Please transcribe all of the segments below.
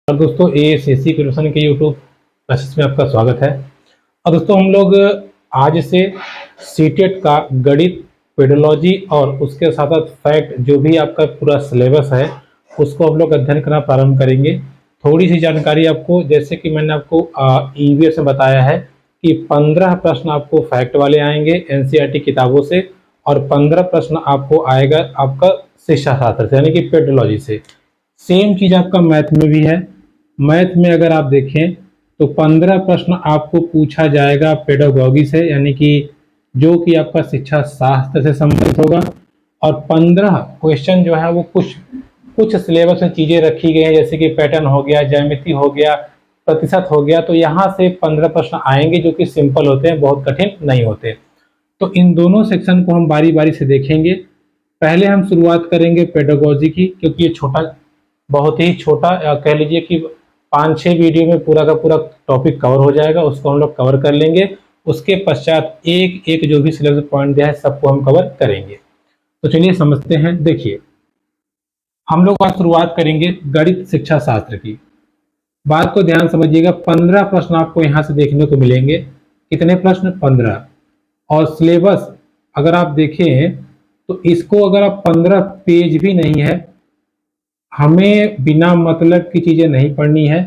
और दोस्तों ACC question के यूट्यूब क्लासेस में आपका स्वागत है। और दोस्तों हम लोग आज से सीटेट का गणित, पेडोलॉजी और उसके साथ साथ फैक्ट जो भी आपका पूरा सिलेबस है उसको हम लोग अध्ययन करना प्रारंभ करेंगे। थोड़ी सी जानकारी आपको, जैसे कि मैंने आपको EVS में बताया है कि 15 प्रश्न आपको फैक्ट वाले आएंगे NCERT किताबों से और 15 प्रश्न आपको आएगा आपका शिक्षा शास्त्र से यानी कि पेडोलॉजी से। सेम चीज आपका मैथ में भी है। मैथ में अगर आप देखें तो 15 प्रश्न आपको पूछा जाएगा पेडागोगी से, यानी कि जो कि आपका शिक्षा शास्त्र से संबंधित होगा। और 15 क्वेश्चन जो है वो कुछ कुछ सिलेबस में चीजें रखी गई हैं, जैसे कि पैटर्न हो गया, ज्यामिति हो गया, प्रतिशत हो गया। तो यहाँ से 15 प्रश्न आएंगे जो कि सिंपल होते हैं, बहुत कठिन नहीं होते। तो इन दोनों सेक्शन को हम बारी बारी से देखेंगे। पहले हम शुरुआत करेंगे पेडागोजी की, क्योंकि ये बहुत ही छोटा, कह लीजिए कि 5-6 वीडियो में पूरा का पूरा टॉपिक कवर हो जाएगा, उसको हम लोग कवर कर लेंगे। उसके पश्चात एक एक जो भी सिलेबस पॉइंट दिया है सबको हम कवर करेंगे। तो चलिए समझते हैं। देखिए, हम लोग आज शुरुआत करेंगे गणित शिक्षा शास्त्र की। बात को ध्यान समझिएगा। 15 प्रश्न आपको यहां से देखने को मिलेंगे। कितने प्रश्न? 15। और सिलेबस अगर आप देखें तो इसको अगर आप 15 पेज भी नहीं है, हमें बिना मतलब की चीजें नहीं पढ़नी है।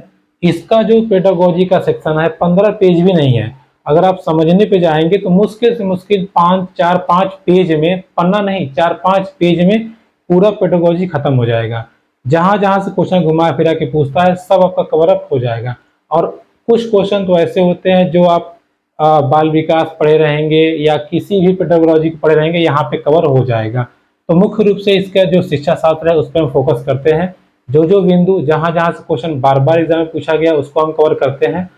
इसका जो पेडागोजी का सेक्शन है 15 पेज भी नहीं है। अगर आप समझने पे जाएंगे तो मुश्किल से मुश्किल 5 पेज में, पन्ना नहीं, 4-5 पेज में पूरा पेडागोजी खत्म हो जाएगा। जहां जहां से क्वेश्चन घुमा फिरा के पूछता है सब आपका कवर अप हो जाएगा। और कुछ क्वेश्चन तो ऐसे होते हैं जो आप बाल विकास पढ़े रहेंगे या किसी भी पेडागोजी पढ़े रहेंगे, यहाँ पे कवर हो जाएगा। तो मुख्य रूप से इसका जो शिक्षा शास्त्र है उस पर हम फोकस करते हैं। जो जो बिंदु जहां जहां से क्वेश्चन बार बार एग्जाम में पूछा गया उसको हम कवर करते हैं।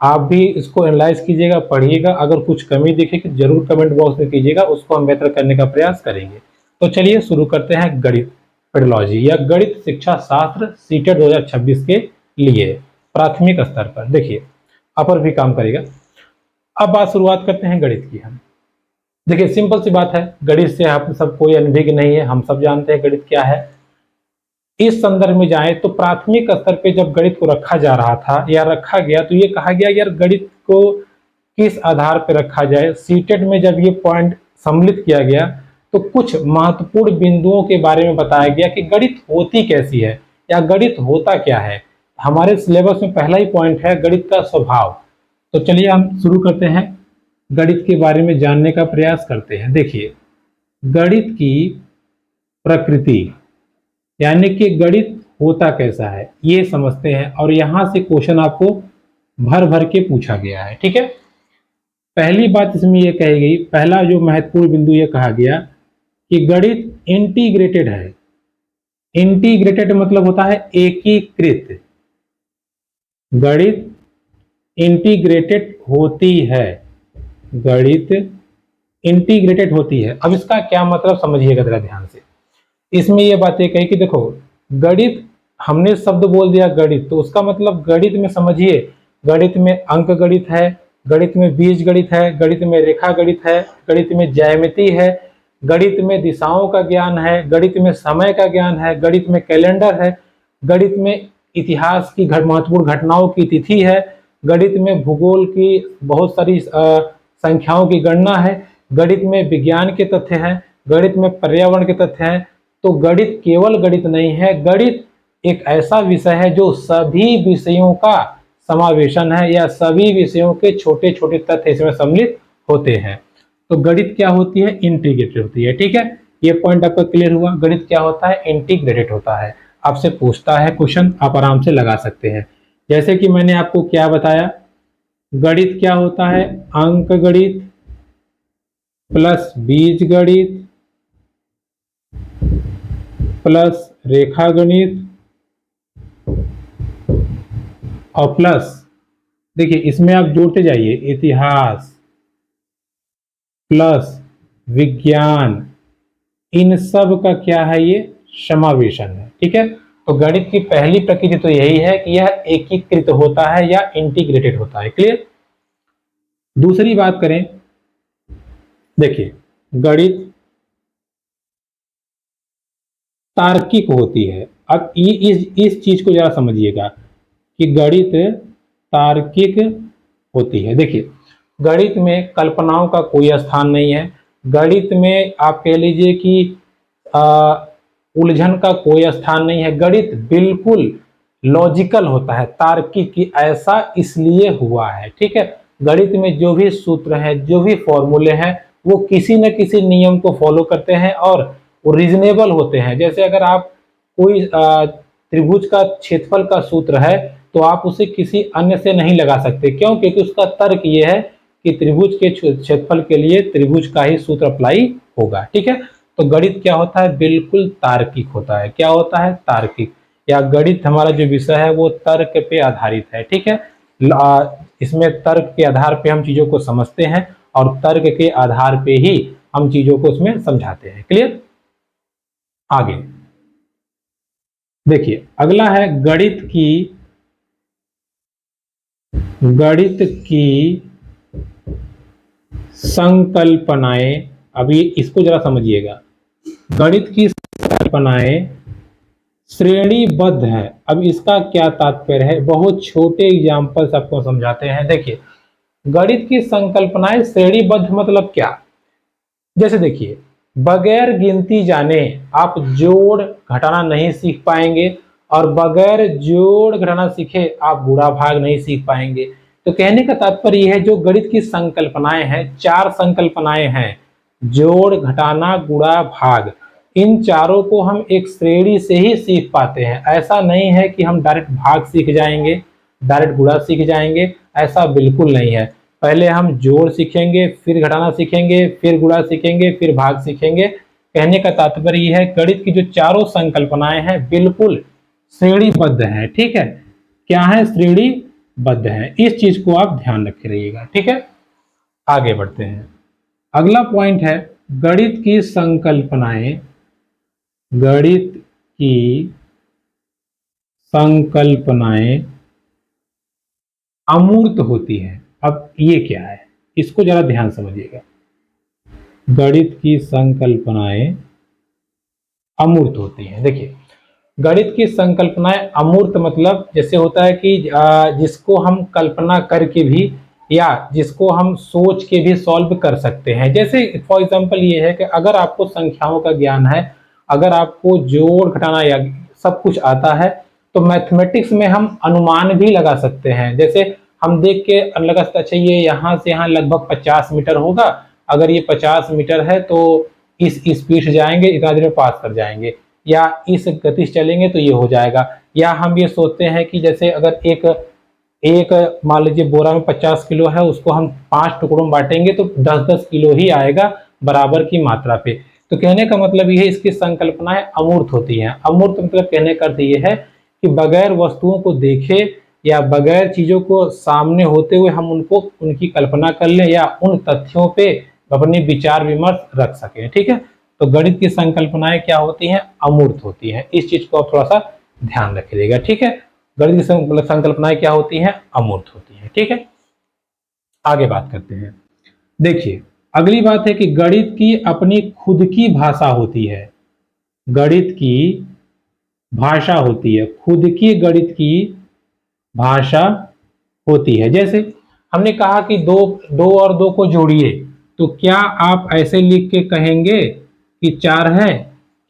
आप भी इसको एनालाइज कीजिएगा, पढ़िएगा। अगर कुछ कमी दिखेगी जरूर कमेंट बॉक्स में कीजिएगा, उसको हम बेहतर करने का प्रयास करेंगे। तो चलिए शुरू करते हैं गणित पेडोलॉजी या गणित शिक्षा शास्त्र सीटेट 2026 के लिए प्राथमिक स्तर पर। देखिए, अपर भी काम करेगा। अब बात शुरुआत करते हैं गणित की हम। देखिए, सिंपल सी बात है, गणित से आप सब कोई अनभिज्ञ नहीं है, हम सब जानते हैं गणित क्या है। इस संदर्भ में जाए तो प्राथमिक स्तर पे जब गणित को रखा जा रहा था या रखा गया तो ये कहा गया यार गणित को किस आधार पर रखा जाए। सीटेट में जब ये पॉइंट सम्मिलित किया गया तो कुछ महत्वपूर्ण बिंदुओं के बारे में बताया गया कि गणित होती कैसी है या गणित होता क्या है। हमारे सिलेबस में पहला ही पॉइंट है गणित का स्वभाव। तो चलिए हम शुरू करते हैं, गणित के बारे में जानने का प्रयास करते हैं। देखिए, गणित की प्रकृति यानी कि गणित होता कैसा है ये समझते हैं। और यहां से क्वेश्चन आपको भर भर के पूछा गया है। ठीक है, पहली बात इसमें यह कही गई, पहला जो महत्वपूर्ण बिंदु यह कहा गया कि गणित इंटीग्रेटेड है। इंटीग्रेटेड मतलब होता है एकीकृत। गणित इंटीग्रेटेड होती है, गणित इंटीग्रेटेड होती है। अब इसका क्या मतलब समझिएगा जरा ध्यान से। इसमें यह बातें कही कि देखो, गणित, हमने शब्द बोल दिया गणित, तो उसका मतलब गणित में समझिए, गणित में अंक गणित है, गणित में बीज गणित है, गणित में रेखा गणित है, गणित में ज्यामिति है, गणित में दिशाओं का ज्ञान है, गणित में समय का ज्ञान है, गणित में कैलेंडर है, गणित में इतिहास की महत्वपूर्ण घटनाओं की तिथि है, गणित में भूगोल की बहुत सारी संख्याओं की गणना है, गणित में विज्ञान के तथ्य हैं, गणित में पर्यावरण के तथ्य हैं। तो गणित केवल गणित नहीं है, गणित एक ऐसा विषय है जो सभी विषयों का समावेशन है या सभी विषयों के छोटे छोटे तथ्य इसमें सम्मिलित होते हैं। तो गणित क्या होती है? इंटीग्रेटेड होती है। ठीक है, ये पॉइंट आपका क्लियर हुआ। गणित क्या होता है? इंटीग्रेटेड होता है। आपसे पूछता है क्वेश्चन, आप आराम से लगा सकते हैं। जैसे कि मैंने आपको क्या बताया, गणित क्या होता है? अंक गणित प्लस बीज गणित प्लस रेखा गणित और प्लस, देखिए इसमें आप जोड़ते जाइए, इतिहास प्लस विज्ञान, इन सब का क्या है? ये समावेशन है। ठीक है, तो गणित की पहली प्रकृति तो यही है कि यह एकीकृत होता है या इंटीग्रेटेड होता है। क्लियर? दूसरी बात करें, देखिए गणित तार्किक होती है। अब इस चीज को जरा समझिएगा, कि गणित तार्किक होती है। देखिए, गणित में कल्पनाओं का कोई स्थान नहीं है। गणित में आप कह लीजिए कि उलझन का कोई स्थान नहीं है। गणित बिल्कुल लॉजिकल होता है, तार्किक, कि ऐसा इसलिए हुआ है। ठीक है, गणित में जो भी सूत्र है, जो भी फॉर्मूले हैं, वो किसी न किसी नियम को फॉलो करते हैं और वो रीजनेबल होते हैं। जैसे अगर आप कोई त्रिभुज का क्षेत्रफल का सूत्र है तो आप उसे किसी अन्य से नहीं लगा सकते। क्यों? क्योंकि उसका तर्क ये है कि त्रिभुज के क्षेत्रफल के लिए त्रिभुज का ही सूत्र अप्लाई होगा। ठीक है, तो गणित क्या होता है? बिल्कुल तार्किक होता है। क्या होता है? तार्किक। या गणित हमारा जो विषय है वो तर्क पे आधारित है। ठीक है, इसमें तर्क के आधार पे हम चीजों को समझते हैं और तर्क के आधार पे ही हम चीजों को उसमें समझाते हैं। क्लियर? आगे देखिए, अगला है गणित की संकल्पनाएं। अभी इसको जरा समझिएगा। गणित की संकल्पनाएं श्रेणीबद्ध है। अब इसका क्या तात्पर्य है? बहुत छोटे एग्जाम्पल आपको समझाते हैं। देखिए, गणित की संकल्पनाएं श्रेणीबद्ध मतलब क्या? जैसे देखिए, बगैर गिनती जाने आप जोड़ घटाना नहीं सीख पाएंगे और बगैर जोड़ घटाना सीखे आप गुणा भाग नहीं सीख पाएंगे। तो कहने का तात्पर्य यह है, जो गणित की संकल्पनाएं हैं, 4 संकल्पनाएं हैं, जोड़ घटाना गुणा भाग, इन चारों को हम एक श्रेणी से ही सीख पाते हैं। ऐसा नहीं है कि हम डायरेक्ट भाग सीख जाएंगे, डायरेक्ट गुणा सीख जाएंगे, ऐसा बिल्कुल नहीं है। पहले हम जोड़ सीखेंगे, फिर घटाना सीखेंगे, फिर गुणा सीखेंगे, फिर भाग सीखेंगे। कहने का तात्पर्य यह है, गणित की जो चारों संकल्पनाएं हैं बिल्कुल श्रेणीबद्ध है। ठीक है, क्या है? श्रेणीबद्ध है। इस चीज को आप ध्यान रखे रहिएगा। ठीक है, आगे बढ़ते हैं। अगला पॉइंट है, गणित की संकल्पनाएं अमूर्त होती है। अब ये क्या है? इसको जरा ध्यान समझिएगा। गणित की संकल्पनाएं अमूर्त होती हैं। देखिए, गणित की संकल्पनाएं अमूर्त मतलब जैसे होता है कि जिसको हम कल्पना करके भी या जिसको हम सोच के भी सॉल्व कर सकते हैं। जैसे फॉर एग्जांपल ये है कि अगर आपको संख्याओं का ज्ञान है, अगर आपको जोड़ घटाना या सब कुछ आता है, तो मैथमेटिक्स में हम अनुमान भी लगा सकते हैं। जैसे हम देख के लगा सकते, अच्छा ये यहाँ से यहाँ लगभग 50 मीटर होगा, अगर ये 50 मीटर है तो इस स्पीड से जाएंगे, इतना देर में पास कर जाएंगे, या इस गति से चलेंगे तो ये हो जाएगा। या हम ये सोचते हैं कि जैसे अगर एक मान लीजिए बोरा में 50 किलो है, उसको हम 5 टुकड़ों में बांटेंगे तो 10-10 किलो ही आएगा बराबर की मात्रा पे। तो कहने का मतलब ये है, इसकी संकल्पनाएं अमूर्त होती हैं। अमूर्त मतलब कहने का अर्थ ये है कि बगैर वस्तुओं को देखे या बगैर चीजों को सामने होते हुए हम उनकी कल्पना कर लें या उन तथ्यों पे अपने विचार विमर्श रख सकें। ठीक है, तो गणित की संकल्पनाएं क्या होती हैं? अमूर्त होती हैं। इस चीज को आप थोड़ा सा ध्यान रखिएगा। ठीक है, गणित की संकल्पनाएं क्या होती हैं? अमूर्त होती हैं। ठीक है, आगे बात करते हैं। देखिए, अगली बात है कि गणित की अपनी खुद की भाषा होती है। गणित की भाषा होती है, खुद की गणित की भाषा होती है। जैसे हमने कहा कि दो और दो को जोड़िए, तो क्या आप ऐसे लिख के कहेंगे कि 4 है?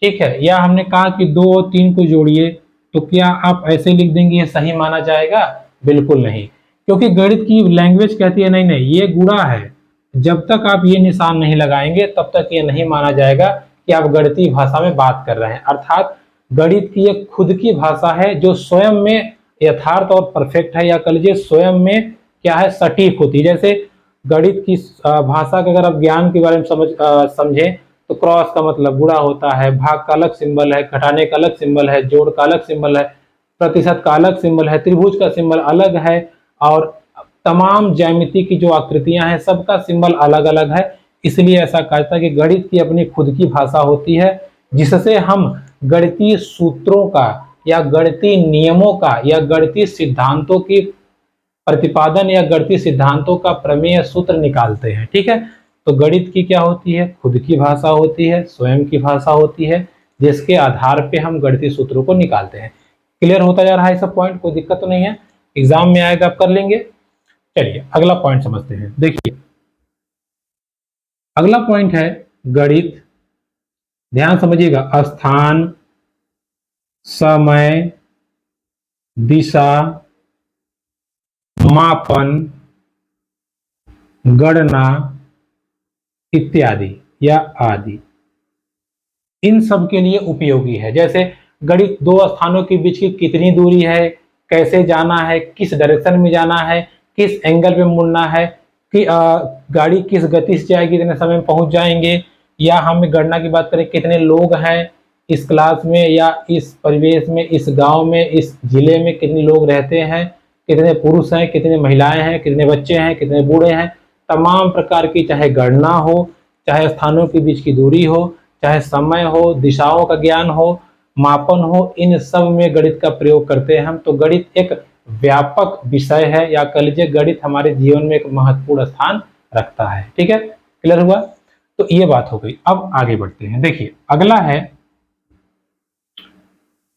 ठीक है, या हमने कहा कि 2 और 3 को जोड़िए, तो क्या आप ऐसे लिख देंगे ये सही माना जाएगा? बिल्कुल नहीं, क्योंकि गणित की लैंग्वेज कहती है नहीं नहीं ये गुणा है। जब तक आप ये निशान नहीं लगाएंगे तब तक ये नहीं माना जाएगा कि आप गणितीय भाषा में बात कर रहे हैं। अर्थात गणित की एक खुद की भाषा है जो स्वयं में यथार्थ और परफेक्ट है, या कह लीजिए स्वयं में क्या है? सटीक होती है। जैसे गणित की भाषा का अगर आप ज्ञान के बारे में समझें तो क्रॉस का मतलब गुणा होता है, भाग का अलग सिंबल है, घटाने का अलग सिंबल है, जोड़ का अलग सिंबल है, प्रतिशत का अलग सिंबल है, त्रिभुज का सिंबल अलग है, और तमाम ज्यामिति की जो आकृतियां हैं सबका सिंबल अलग अलग है। इसलिए ऐसा कहता है कि गणित की अपनी खुद की भाषा होती है, जिससे हम गणितीय सूत्रों का या गणितीय नियमों का या गणितीय सिद्धांतों की प्रतिपादन या गणितीय सिद्धांतों का प्रमेय सूत्र निकालते हैं। ठीक है, तो गणित की क्या होती है? खुद की भाषा होती है, स्वयं की भाषा होती है, जिसके आधार पे हम गणितीय सूत्रों को निकालते हैं। क्लियर होता जा रहा है सब पॉइंट? कोई दिक्कत तो नहीं है? एग्जाम में आएगा, आप कर लेंगे। चलिए अगला पॉइंट समझते हैं। देखिए अगला पॉइंट है गणित। ध्यान समझिएगा, स्थान, समय, दिशा, मापन, गणना इत्यादि या आदि, इन सब के लिए उपयोगी है। जैसे गणित दो स्थानों के बीच की कितनी दूरी है, कैसे जाना है, किस डायरेक्शन में जाना है, किस एंगल पे मुड़ना है, कि गाड़ी किस गति से जाएगी, कितने समय में पहुंच जाएंगे, या हम गणना की बात करें कितने लोग हैं इस क्लास में या इस परिवेश में, इस गांव में, इस जिले में कितने लोग रहते हैं, कितने पुरुष हैं, कितने महिलाएं हैं, कितने बच्चे हैं, कितने बूढ़े हैं, तमाम प्रकार की चाहे गणना हो, चाहे स्थानों के बीच की दूरी हो, चाहे समय हो, दिशाओं का ज्ञान हो, मापन हो, इन सब में गणित का प्रयोग करते हैं हम। तो गणित एक व्यापक विषय है, या कह लीजिए गणित हमारे जीवन में एक महत्वपूर्ण स्थान रखता है। ठीक है, क्लियर हुआ? तो ये बात हो गई। अब आगे बढ़ते हैं। देखिए अगला है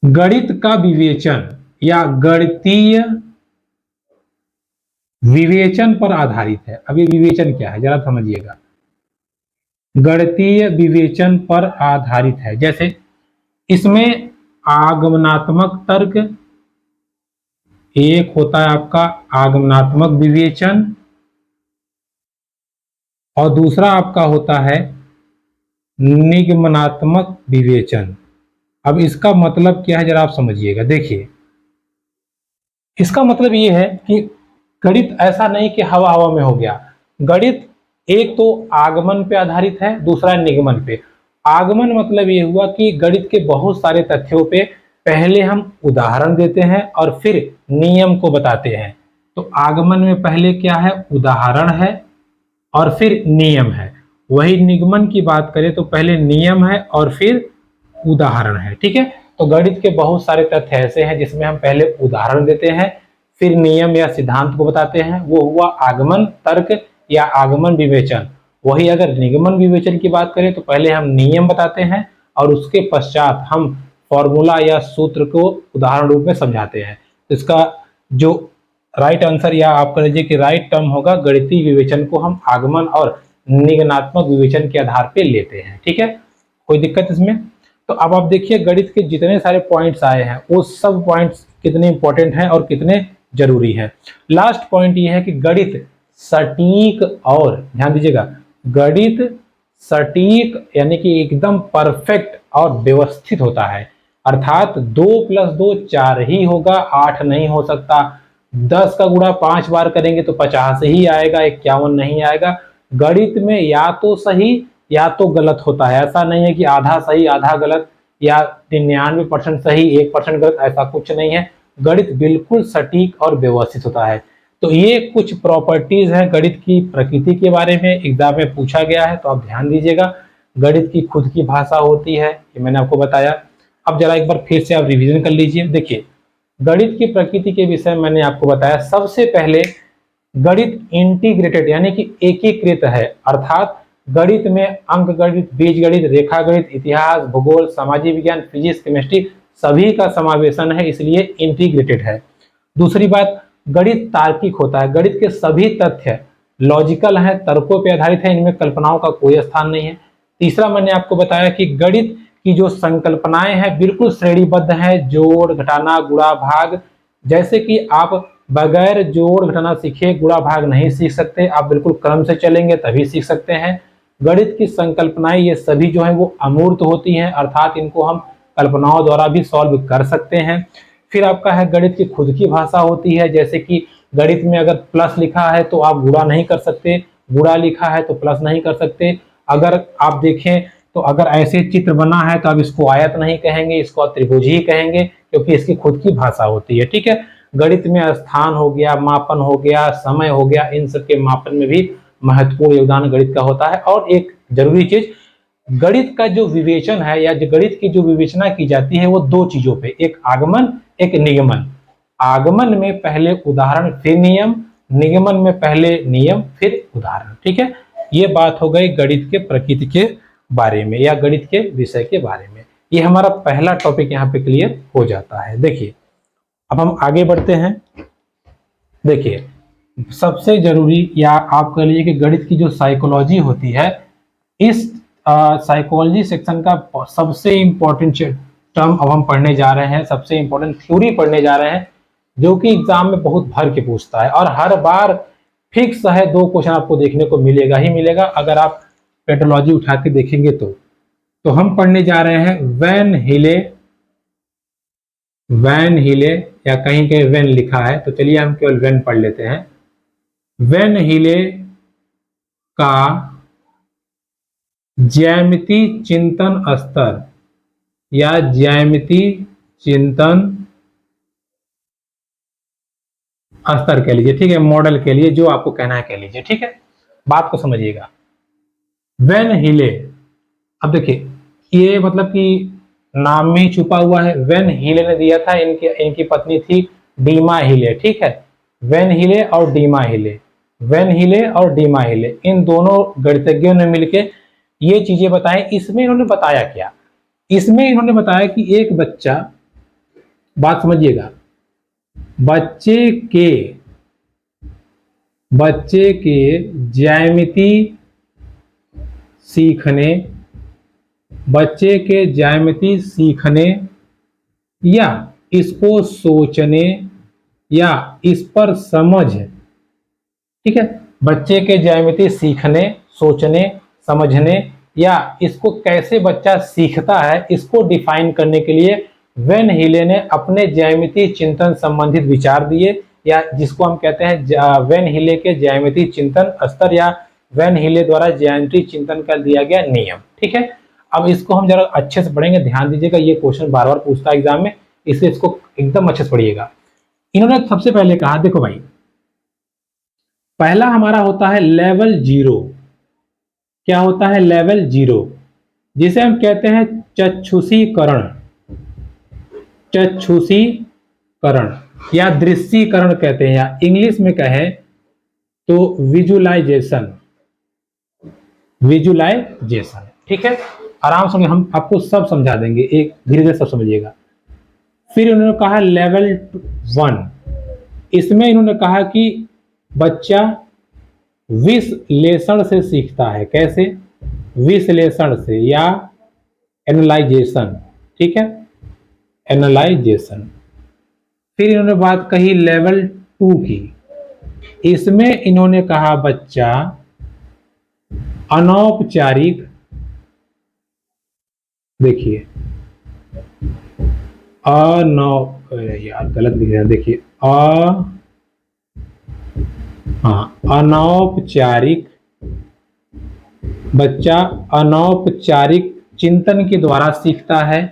गणित का विवेचन या गणितीय विवेचन पर आधारित है। अब ये विवेचन क्या है जरा समझिएगा। गणितीय विवेचन पर आधारित है, जैसे इसमें आगमनात्मक तर्क, एक होता है आपका आगमनात्मक विवेचन, और दूसरा आपका होता है निगमनात्मक विवेचन। अब इसका मतलब क्या है जरा आप समझिएगा। देखिए इसका मतलब ये है कि गणित ऐसा नहीं कि हवा हवा में हो गया। गणित एक तो आगमन पे आधारित है, दूसरा निगमन पे। आगमन मतलब ये हुआ कि गणित के बहुत सारे तथ्यों पे पहले हम उदाहरण देते हैं और फिर नियम को बताते हैं। तो आगमन में पहले क्या है, उदाहरण है और फिर नियम है। वही निगमन की बात करें तो पहले नियम है और फिर उदाहरण है। ठीक है, तो गणित के बहुत सारे तथ्य ऐसे हैं जिसमें हम पहले उदाहरण देते हैं, फिर नियम या सिद्धांत को बताते हैं। वो हुआ आगमन तर्क या आगमन विवेचन। वही अगर निगमन विवेचन की बात करें तो पहले हम नियम बताते हैं और उसके पश्चात हम फॉर्मूला या सूत्र को उदाहरण रूप में समझाते हैं। तो इसका जो राइट आंसर या आप कह लीजिए कि राइट टर्म होगा, गणितीय विवेचन को हम आगमन और निगमनात्मक विवेचन के आधार पर लेते हैं। ठीक है, कोई दिक्कत इसमें? तो अब आप देखिए गणित के जितने सारे पॉइंट्स आए हैं वो सब पॉइंट्स कितने इंपॉर्टेंट हैं और कितने जरूरी है। लास्ट पॉइंट ये है कि गणित सटीक, और ध्यान दीजिएगा, गणित सटीक यानी कि एकदम परफेक्ट और व्यवस्थित होता है। अर्थात 2 + 2 4 ही होगा, 8 नहीं हो सकता। 10 का गुणा 5 बार करेंगे तो 50 ही आएगा, 51 नहीं आएगा। गणित में या तो सही या तो गलत होता है। ऐसा नहीं है कि आधा सही आधा गलत या 99% सही 1% गलत, ऐसा कुछ नहीं है। गणित बिल्कुल सटीक और व्यवस्थित होता है। तो ये कुछ प्रॉपर्टीज हैं गणित की प्रकृति के बारे में, एग्जाम में पूछा गया है, तो आप ध्यान दीजिएगा। गणित की खुद की भाषा होती है, ये मैंने आपको बताया। अब जरा एक बार फिर से आप रिवीजन कर लीजिए। देखिए गणित की प्रकृति के विषय में मैंने आपको बताया। सबसे पहले गणित इंटीग्रेटेड यानी कि एकीकृत है, अर्थात गणित में अंक गणित, बीज गणित, रेखा गणित, इतिहास, भूगोल, सामाजिक विज्ञान, फिजिक्स, केमिस्ट्री सभी का समावेशन है, इसलिए इंटीग्रेटेड है। दूसरी बात, गणित तार्किक होता है। गणित के सभी तथ्य लॉजिकल हैं, तर्कों पर आधारित है, इनमें कल्पनाओं का कोई स्थान नहीं है। तीसरा मैंने आपको बताया कि गणित की जो संकल्पनाएं हैं बिल्कुल श्रेणीबद्ध हैं, जोड़, घटाना, गुणा, भाग। जैसे कि आप बगैर जोड़ घटाना सीखे गुणा भाग नहीं सीख सकते, आप बिल्कुल क्रम से चलेंगे तभी सीख सकते हैं। गणित की संकल्पनाएं ये सभी जो है वो अमूर्त होती हैं, अर्थात इनको हम कल्पनाओं द्वारा भी सॉल्व कर सकते हैं। फिर आपका है गणित की खुद की भाषा होती है, जैसे कि गणित में अगर प्लस लिखा है तो आप गुणा नहीं कर सकते, गुणा लिखा है तो प्लस नहीं कर सकते। अगर आप देखें तो अगर ऐसे चित्र बना है तो आप इसको आयत नहीं कहेंगे, इसको आप त्रिभुज ही कहेंगे, क्योंकि इसकी खुद की भाषा होती है। ठीक है, गणित में स्थान हो गया, मापन हो गया, समय हो गया, इन सब के मापन में भी महत्वपूर्ण योगदान गणित का होता है। और एक जरूरी चीज, गणित का जो विवेचन है या जो गणित की जो विवेचना की जाती है वो दो चीजों पे, एक आगमन एक निगमन। आगमन में पहले उदाहरण फिर नियम, निगमन में पहले नियम फिर उदाहरण। ठीक है, ये बात हो गई गणित के प्रकृति के बारे में या गणित के विषय के बारे में। ये हमारा पहला टॉपिक यहाँ पे क्लियर हो जाता है। देखिए अब हम आगे बढ़ते हैं। देखिए, सबसे जरूरी या आप कह लीजिए कि गणित की जो साइकोलॉजी होती है, इस साइकोलॉजी सेक्शन का सबसे इंपॉर्टेंट टर्म अब हम पढ़ने जा रहे हैं, सबसे इंपॉर्टेंट थ्योरी पढ़ने जा रहे हैं, जो कि एग्जाम में बहुत भर के पूछता है और हर बार फिक्स है 2 क्वेश्चन आपको देखने को मिलेगा ही मिलेगा अगर आप पेडोलॉजी उठा के देखेंगे तो हम पढ़ने जा रहे हैं वैन हिले या कहीं कहीं वेन लिखा है, तो चलिए हम केवल वेन पढ़ लेते हैं। वैन हिले का ज्यामिति चिंतन स्तर या ज्यामिति चिंतन स्तर कह लीजिए, ठीक है, मॉडल के लिए जो आपको कहना है कह लीजिए, ठीक है, बात को समझिएगा। वैन हिले, अब देखिए ये मतलब कि नाम में ही छुपा हुआ है। वैन हिले ने दिया था, इनकी पत्नी थी डीमा हिले, ठीक है, वैन हिले और डीमा हिले, वैन हिले और डीमा हिले, इन दोनों गणितज्ञों ने मिलकर ये चीजें बताई। इसमें इन्होंने बताया क्या, इसमें इन्होंने बताया कि एक बच्चा, बात समझिएगा, बच्चे के ज्यामिति सीखने, बच्चे के ज्यामिति सीखने या इसको सोचने या इस पर समझ, ठीक है, बच्चे के ज्यामिति सीखने, सोचने, समझने या इसको कैसे बच्चा सीखता है, इसको डिफाइन करने के लिए वैन हिले ने अपने ज्यामिति चिंतन संबंधित विचार दिए, या जिसको हम कहते हैं वैन हिले के ज्यामिति चिंतन स्तर या वैन हिले द्वारा ज्यामिति चिंतन का दिया गया नियम, ठीक है। अब इसको हम जरा अच्छे से पढ़ेंगे, ध्यान दीजिएगा, ये क्वेश्चन बार बार पूछता है एग्जाम में, इसलिए इसको एकदम अच्छे से पढ़िएगा। इन्होंने सबसे पहले कहा, देखो भाई, पहला हमारा होता है लेवल 0। क्या होता है? लेवल 0, जिसे हम कहते हैं चक्षुषीकरण, चक्षुषीकरण या दृश्यीकरण कहते हैं, या इंग्लिश में कहें तो विजुलाइजेशन, विजुलाइजेशन, ठीक है। आराम से हम आपको सब समझा देंगे, एक धीरे धीरे सब समझिएगा। फिर उन्होंने कहा लेवल 1, इसमें इन्होंने कहा कि बच्चा विश्लेषण से सीखता है। कैसे? विश्लेषण से या एनालाइजेशन, ठीक है, एनालाइजेशन। फिर इन्होंने बात कही लेवल 2 की, इसमें इन्होंने कहा बच्चा अनौपचारिक, देखिए यार गलत लिख रहे हैं, देखिए अनौपचारिक, बच्चा अनौपचारिक चिंतन के द्वारा सीखता है,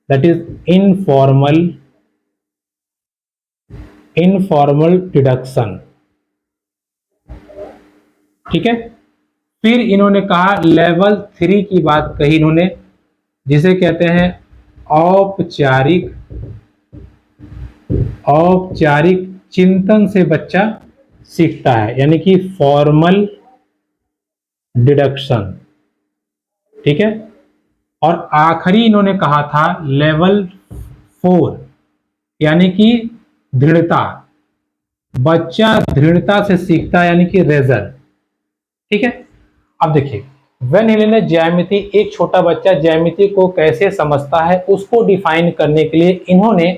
दैट इज इनफॉर्मल डिडक्शन, ठीक है। फिर इन्होंने कहा लेवल 3 की बात कही इन्होंने, जिसे कहते हैं औपचारिक चिंतन से बच्चा सीखता है, यानी कि फॉर्मल डिडक्शन, ठीक है। और आखिरी इन्होंने कहा था लेवल 4, यानी कि दृढ़ता, बच्चा दृढ़ता से सीखता है, यानी कि रेजर, ठीक है। अब देखिए, वैन हिले ने ज्यामिति, एक छोटा बच्चा ज्यामिति को कैसे समझता है उसको डिफाइन करने के लिए इन्होंने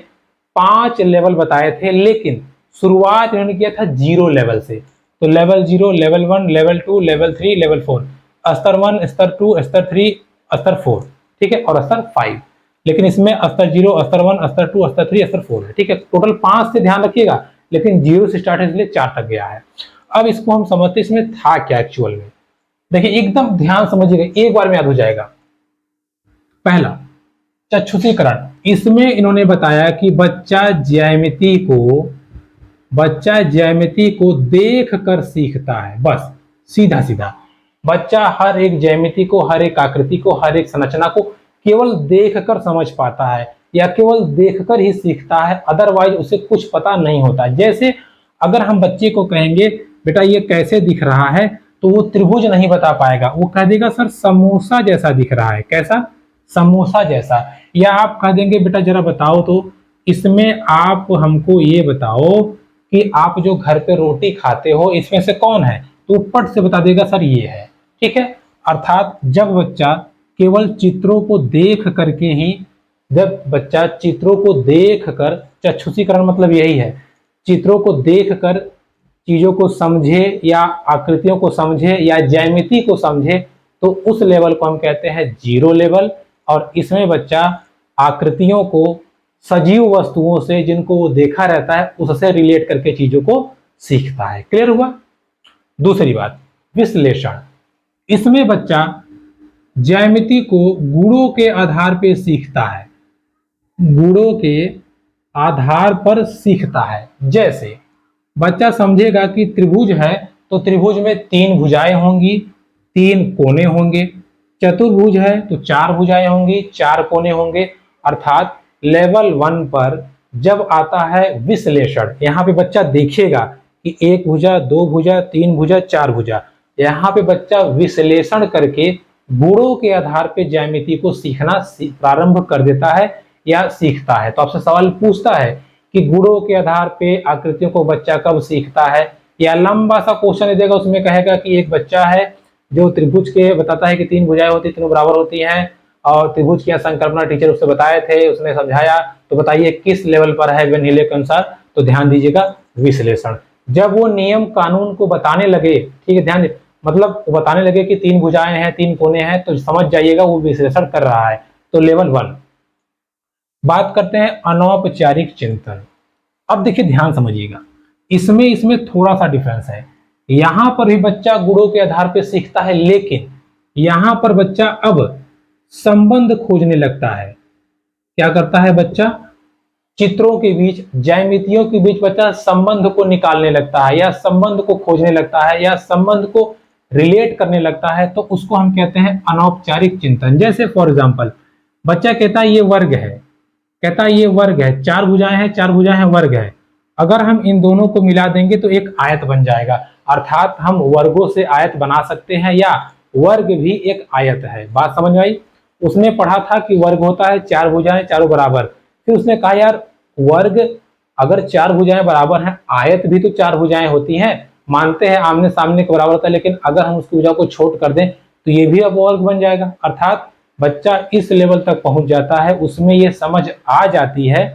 5 लेवल बताए थे, लेकिन शुरुआत इन्होंने किया था 0 लेवल से। तो level 0, level 1, level 2, level 3, level 4, स्तर 1, स्तर 2, स्तर 3, स्तर 4, ठीक है, और स्तर 5। लेकिन इसमें स्तर 0, स्तर 1, स्तर 2, स्तर 3, स्तर 4 है, ठीक है। टोटल 5 से ध्यान रखिएगा, लेकिन 0 से स्टार्ट है इसलिए 4 तक गया है। अब इसको हम समझते इसमें था क्या एक्चुअल में। देखिए एकदम ध्यान समझिएगा, एक बार में याद हो जाएगा। पहला चक्षुषीकरण, इसमें इन्होंने बताया कि बच्चा ज्यामिति को देख कर सीखता है, बस सीधा सीधा। बच्चा हर एक ज्यामिति को, हर एक आकृति को, हर एक संरचना को केवल देखकर समझ पाता है या केवल देखकर ही सीखता है, अदरवाइज उसे कुछ पता नहीं होता। जैसे अगर हम बच्चे को कहेंगे बेटा ये कैसे दिख रहा है, तो वो त्रिभुज नहीं बता पाएगा, वो कह देगा सर समोसा जैसा दिख रहा है। कैसा? समोसा जैसा। या आप कह देंगे बेटा जरा बताओ तो इसमें आप हमको ये बताओ कि आप जो घर पे रोटी खाते हो इसमें से कौन है, तो पट से बता देगा सर ये है। ठीक है, अर्थात जब बच्चा केवल चित्रों को देख करके ही, जब बच्चा चित्रों को देख कर, चक्षुषीकरण मतलब यही है, चित्रों को देख कर चीजों को समझे या आकृतियों को समझे या ज्यामिति को समझे, तो उस लेवल को हम कहते हैं जीरो लेवल। और इसमें बच्चा आकृतियों को सजीव वस्तुओं से, जिनको वो देखा रहता है, उससे रिलेट करके चीजों को सीखता है। क्लियर हुआ। दूसरी बात, विश्लेषण। इसमें बच्चा ज्यामिति को गुणों के आधार पर सीखता है, गुणों के आधार पर सीखता है। जैसे बच्चा समझेगा कि त्रिभुज है तो त्रिभुज में 3 भुजाएं होंगी, 3 कोने होंगे। चतुर्भुज है तो 4 भुजाएं होंगी, 4 कोने होंगे। अर्थात लेवल 1 पर जब आता है विश्लेषण, यहाँ पे बच्चा देखेगा कि 1 भुजा, 2 भुजा, 3 भुजा, 4 भुजा, यहाँ पे बच्चा विश्लेषण करके गुणों के आधार पे ज्यामिति को सीखना प्रारंभ कर देता है या सीखता है। तो आपसे सवाल पूछता है कि गुणों के आधार पे आकृतियों को बच्चा कब सीखता है, या लंबा सा क्वेश्चन देगा, उसमें कहेगा कि एक बच्चा है जो त्रिभुज के बताता है कि 3 भुजाएं होती, तीनों बराबर होती हैं, और त्रिभुज की संकल्पना टीचर उससे बताए थे, उसने समझाया, तो बताइए किस लेवल पर है वेन हीले के अनुसार। तो ध्यान दीजिएगा, विश्लेषण। जब वो नियम कानून को बताने लगे, ठीक है, ध्यान, मतलब वो बताने लगे कि 3 भुजाएं हैं, 3 कोने हैं, तो समझ जाइएगा वो विश्लेषण कर रहा है। तो लेवल 1। बात करते हैं अनौपचारिक चिंतन। अब देखिए, ध्यान समझिएगा, इसमें थोड़ा सा डिफरेंस है। यहां पर भी बच्चा गुणों के आधार पर सीखता है, लेकिन यहां पर बच्चा अब संबंध खोजने लगता है। क्या करता है बच्चा? चित्रों के बीच, ज्यामितियों के बीच बच्चा संबंध को निकालने लगता है, या संबंध को खोजने लगता है, या संबंध को रिलेट करने लगता है। तो उसको हम कहते हैं अनौपचारिक चिंतन। जैसे फॉर एग्जांपल, बच्चा कहता है ये वर्ग है, कहता है ये वर्ग है, 4 भुजाएं हैं, 4 भुजाएं हैं, वर्ग है। अगर हम इन दोनों को मिला देंगे तो एक आयत बन जाएगा। अर्थात हम वर्गों से आयत बना सकते हैं, या वर्ग भी एक आयत है। बात समझ में आई? उसने पढ़ा था कि वर्ग होता है 4 भुजाएं, चारों बराबर। फिर उसने कहा यार, वर्ग अगर 4 भुजाएं बराबर हैं, आयत भी तो 4 भुजाएं होती हैं, मानते हैं आमने सामने के बराबर होता है, लेकिन अगर हम उसकी भुजा को छोट कर दें तो ये भी अब वर्ग बन जाएगा। अर्थात बच्चा इस लेवल तक पहुंच जाता है, उसमें ये समझ आ जाती है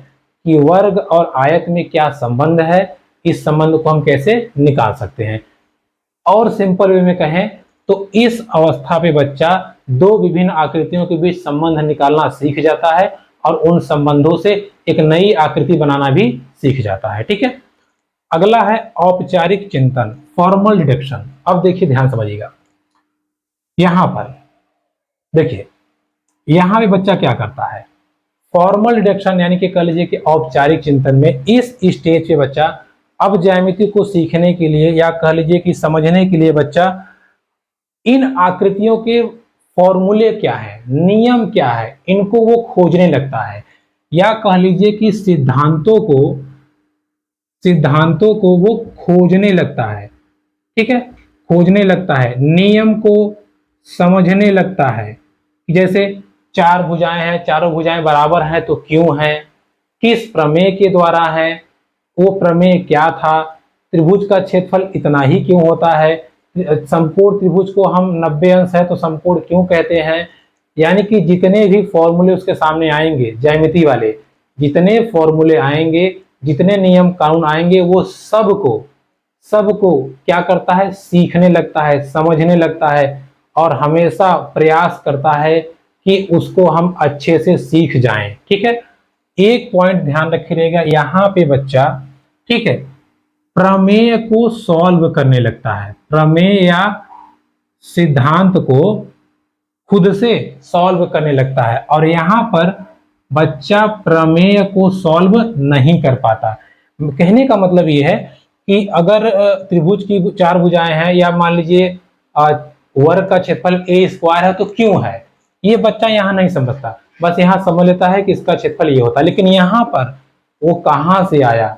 कि वर्ग और आयत में क्या संबंध है, इस संबंध को हम कैसे निकाल सकते हैं। और सिंपल वे में कहें तो इस अवस्था पे बच्चा 2 विभिन्न आकृतियों के बीच संबंध निकालना सीख जाता है, और उन संबंधों से एक नई आकृति बनाना भी सीख जाता है। ठीक है, अगला है औपचारिक चिंतन, फॉर्मल डिडक्शन। अब देखिए, ध्यान समझिएगा, यहां पर देखिए, यहां भी बच्चा क्या करता है, फॉर्मल डिडक्शन, यानी कि कह लीजिए कि औपचारिक चिंतन में इस स्टेज पे बच्चा अब ज्यामिति को सीखने के लिए, या कह लीजिए कि समझने के लिए, बच्चा इन आकृतियों के फॉर्मूले क्या है, नियम क्या है, इनको वो खोजने लगता है, या कह लीजिए कि सिद्धांतों को वो खोजने लगता है। ठीक है, खोजने लगता है, नियम को समझने लगता है। जैसे 4 भुजाएं हैं, चारों भुजाएं बराबर हैं तो क्यों है, किस प्रमेय के द्वारा है, वो प्रमेय क्या था, त्रिभुज का क्षेत्रफल इतना ही क्यों होता है, समकोण त्रिभुज को हम 90 अंश है तो समकोण क्यों कहते हैं। यानी कि जितने भी फॉर्मूले उसके सामने आएंगे, ज्यामिति वाले जितने फॉर्मूले आएंगे, जितने नियम कानून आएंगे, वो सबको क्या करता है, सीखने लगता है, समझने लगता है, और हमेशा प्रयास करता है कि उसको हम अच्छे से सीख जाएं। ठीक है, एक पॉइंट ध्यान रखिएगा, यहाँ पे बच्चा, ठीक है, प्रमेय को सॉल्व करने लगता है, प्रमेय या सिद्धांत को खुद से सॉल्व करने लगता है। और यहाँ पर बच्चा प्रमेय को सॉल्व नहीं कर पाता। कहने का मतलब ये है कि अगर त्रिभुज की 4 भुजाएं हैं, या मान लीजिए वर्ग का क्षेत्रफल a स्क्वायर है तो क्यों है, ये बच्चा यहाँ नहीं समझता, बस यहाँ समझ लेता है कि इसका क्षेत्रफल ये होता है। लेकिन यहाँ पर वो कहाँ से आया,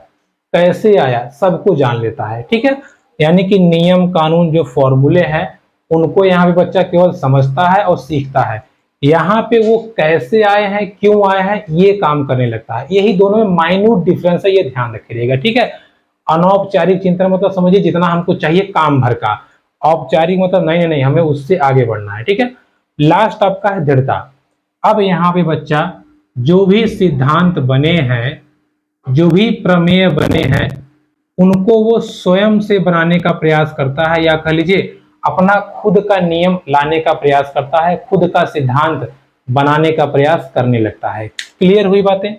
कैसे आया, सबको जान लेता है। ठीक है, यानी कि नियम कानून जो फॉर्मूले हैं उनको यहाँ पे बच्चा केवल समझता है और सीखता है। यहाँ पे वो कैसे आए हैं, क्यों आए हैं, ये काम करने लगता है। यही दोनों में माइन्यूट डिफरेंस है, ये ध्यान रखिएगा। ठीक है, अनौपचारिक चिंतन मतलब समझिए जितना हमको चाहिए काम भर का। औपचारिक मतलब नहीं नहीं नहीं, हमें उससे आगे बढ़ना है, ठीक है। लास्ट आपका है दृढ़ता। अब यहाँ पे बच्चा जो भी सिद्धांत बने हैं, जो भी प्रमेय बने हैं, उनको वो स्वयं से बनाने का प्रयास करता है, या कह लीजिए अपना खुद का नियम लाने का प्रयास करता है, खुद का सिद्धांत बनाने का प्रयास करने लगता है। क्लियर हुई बातें?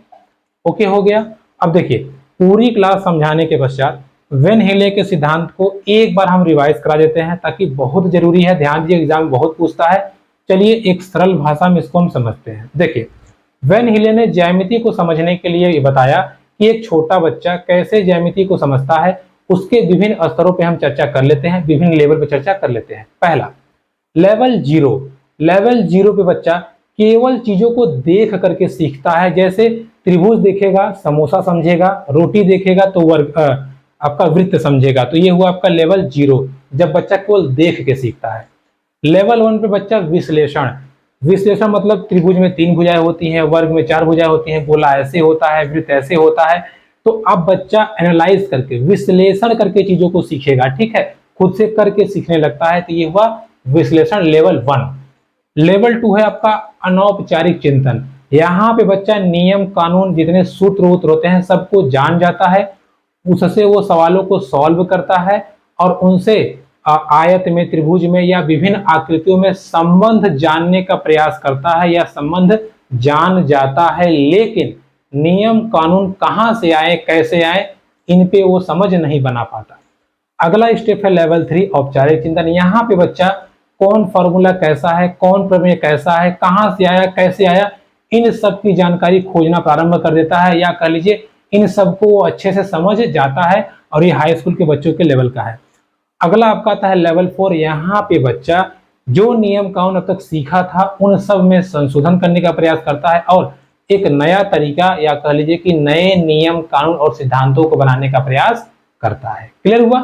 ओके हो गया। अब देखिए पूरी क्लास समझाने के पश्चात वेन हिले के सिद्धांत को एक बार हम रिवाइज करा देते हैं, ताकि बहुत जरूरी है, ध्यान दीजिए एग्जाम बहुत पूछता है। चलिए एक सरल भाषा में इसको हम समझते हैं। देखिए वेन हिले ने ज्यामिति को समझने के लिए बताया कि एक छोटा बच्चा कैसे ज्यामिति को समझता है, उसके विभिन्न स्तरों पे हम चर्चा कर लेते हैं, विभिन्न लेवल पे चर्चा कर लेते हैं। पहला लेवल जीरो। लेवल जीरो पे बच्चा केवल चीजों को देख करके सीखता है, जैसे त्रिभुज देखेगा समोसा समझेगा, रोटी देखेगा तो वर्ग आपका वृत्त समझेगा। तो ये हुआ आपका लेवल जीरो, जब बच्चा केवल देख के सीखता है। लेवल वन पे बच्चा विश्लेषण। विश्लेषण मतलब त्रिभुज में 3 भुजाएं होती हैं, वर्ग में 4 भुजाएं होती हैं, गोला ऐसे होता है, वृत्त ऐसे होता है। तो अब बच्चा एनालाइज करके विश्लेषण करके चीजों को सीखेगा, ठीक है, खुद से करके सीखने लगता है। तो ये हुआ विश्लेषण लेवल वन। लेवल टू है आपका अनौपचारिक चिंतन। यहाँ पे बच्चा नियम कानून जितने सूत्र वूत्र होते हैं सबको जान जाता है, उससे वो सवालों को सॉल्व करता है और उनसे आयत में, त्रिभुज में या विभिन्न आकृतियों में संबंध जानने का प्रयास करता है या संबंध जान जाता है। लेकिन नियम कानून कहां से आए, कैसे आए, इन पे वो समझ नहीं बना पाता। अगला स्टेप है लेवल थ्री औपचारिक चिंतन। यहाँ पे बच्चा कौन फॉर्मूला कैसा है, कौन प्रमेय कैसा है, कहां से आया, कैसे आया, इन सब की जानकारी खोजना प्रारंभ कर देता है, या कह लीजिए इन सबको वो अच्छे से समझ जाता है, और ये हाई स्कूल के बच्चों के लेवल का है। अगला आपका आता है लेवल फोर। यहाँ पे बच्चा जो नियम कानून अब तक सीखा था उन सब में संशोधन करने का प्रयास करता है और एक नया तरीका या कह लीजिए कि नए नियम कानून और सिद्धांतों को बनाने का प्रयास करता है। क्लियर हुआ?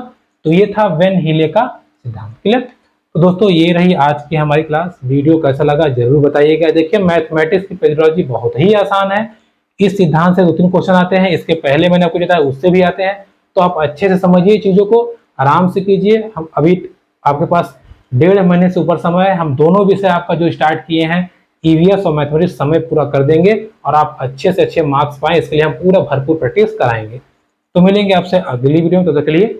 तो ये था वेन हिले का सिद्धांत। क्लियर? तो दोस्तों ये रही आज की हमारी क्लास। वीडियो कैसा लगा जरूर बताइएगा। देखिए मैथमेटिक्स की पेडोलॉजी बहुत ही आसान है। इस सिद्धांत से 2-3 क्वेश्चन आते हैं, इसके पहले मैंने आपको बताया उससे भी आते हैं। तो आप अच्छे से समझिए चीजों को, आराम से कीजिए। हम अभी आपके पास 1.5 महीने से ऊपर समय है। हम दोनों विषय आपका जो स्टार्ट किए हैं ईवीएस और मैथमेटिक्स समय पूरा कर देंगे और आप अच्छे से अच्छे मार्क्स पाएं, इसके लिए हम पूरा भरपूर प्रैक्टिस कराएंगे। तो मिलेंगे आपसे अगली वीडियो में, तब तक के लिए